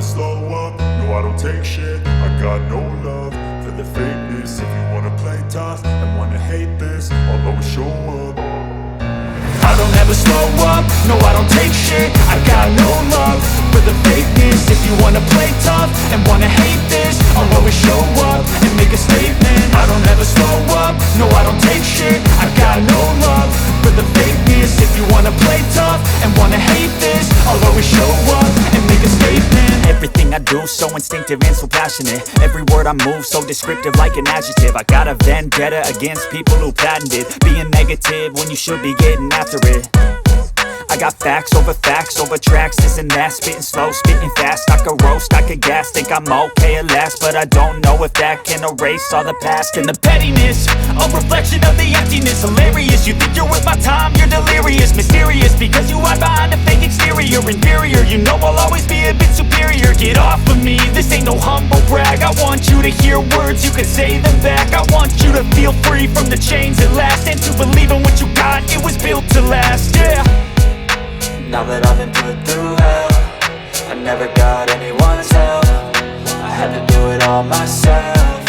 slow up, no I don't take shit. I got no love for the fakeness. If you wanna play tough and wanna hate this, I'll always show up. I don't ever slow up, no I don't take shit. I got no love for the fakeness. If you wanna play tough and wanna hate this, I'll always show up and make a statement. I don't ever slow up, no I don't take shit. I got no love for the fakeness. If you wanna play tough and wanna hate this, I'll always show up and make a statement. Everything I do so instinctive and so passionate. Every word I move so descriptive like an adjective. I got a vendetta against people who patented being negative when you should be getting after it. I got facts over tracks, this and that. Spitting slow, spitting fast. I could roast, I could gas. Think I'm okay at last, but I don't know if that can erase all the past. And the pettiness, a reflection of the emptiness. Hilarious, you think you're worth my time, you're delirious. Mysterious, because you hide behind a fake exterior. Inferior, you know I'll always be a bit superior. Get off of me, this ain't no humble brag. I want you to hear words, you can say them back. I want you to feel free from the chains at last, and to believe in what you got, it was built to last, yeah. Now that I've been put through hell, I never got anyone's help. I had to do it all myself.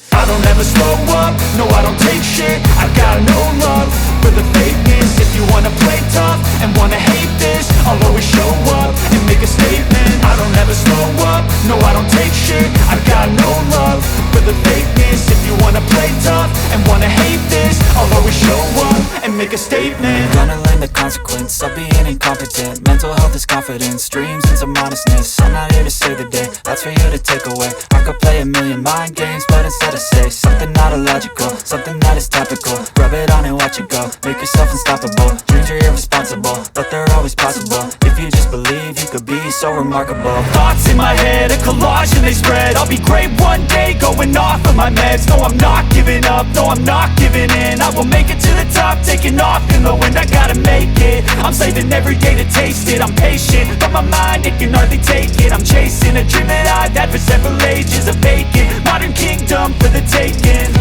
I don't ever slow up, no I don't take shit. I got no love for the fakeness. If you wanna play tough and wanna hate this, I'll always show up and make a statement. I don't ever slow up, no I don't take shit. I got no love for the fakeness. If you wanna play tough and wanna hate this, I'll always show up and make a statement. Gonna learn the consequence of being incompetent. Mental health is confidence, dreams and some honestness. I'm not here to save the day, that's for you to take away. I could play a million mind games, but instead I say something not illogical, something that is topical. Rub it on and watch it go, make yourself unstoppable. Dreams are irresponsible, but they're always possible. If you just believe, you could be so remarkable. Thoughts in my head, a collage and they spread. I'll be great one day, going off of my meds. No, I'm not giving up, no, I'm not giving in. I will make it to the top, taking off in the wind. I gotta make it, I'm saving every day to taste it. I'm patient, but my mind, it can hardly take it. I'm chasing a dream that I've had for several ages. A vacant, modern kingdom for the taking.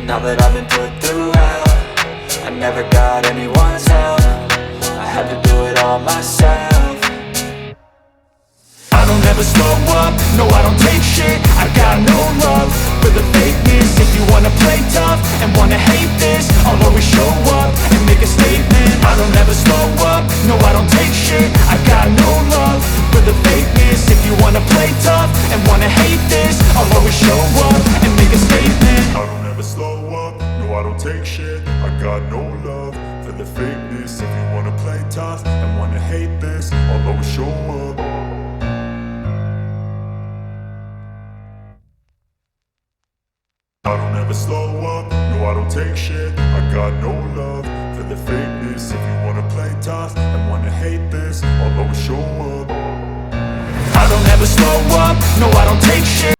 Now that I've been put through hell, I never got anyone's help. I had to do it all myself. I don't ever slow up, no I don't take shit. I got no love for the fakeness. If you wanna play tough and wanna hate this, I'll always show up and make a statement. I don't ever slow up, no I don't take shit. I got no love for the fakeness. If you wanna play tough and wanna hate this, I'll always show up and make a statement. I don't ever slow up, no I don't take shit. I got no love for the fakeness. If you wanna play tough and wanna hate this, I'll always show up. I don't ever slow up, no I don't take shit. I got no love for the fakeness. If you wanna play tough and wanna hate this, I'll always show up. I don't ever slow up, no I don't take shit.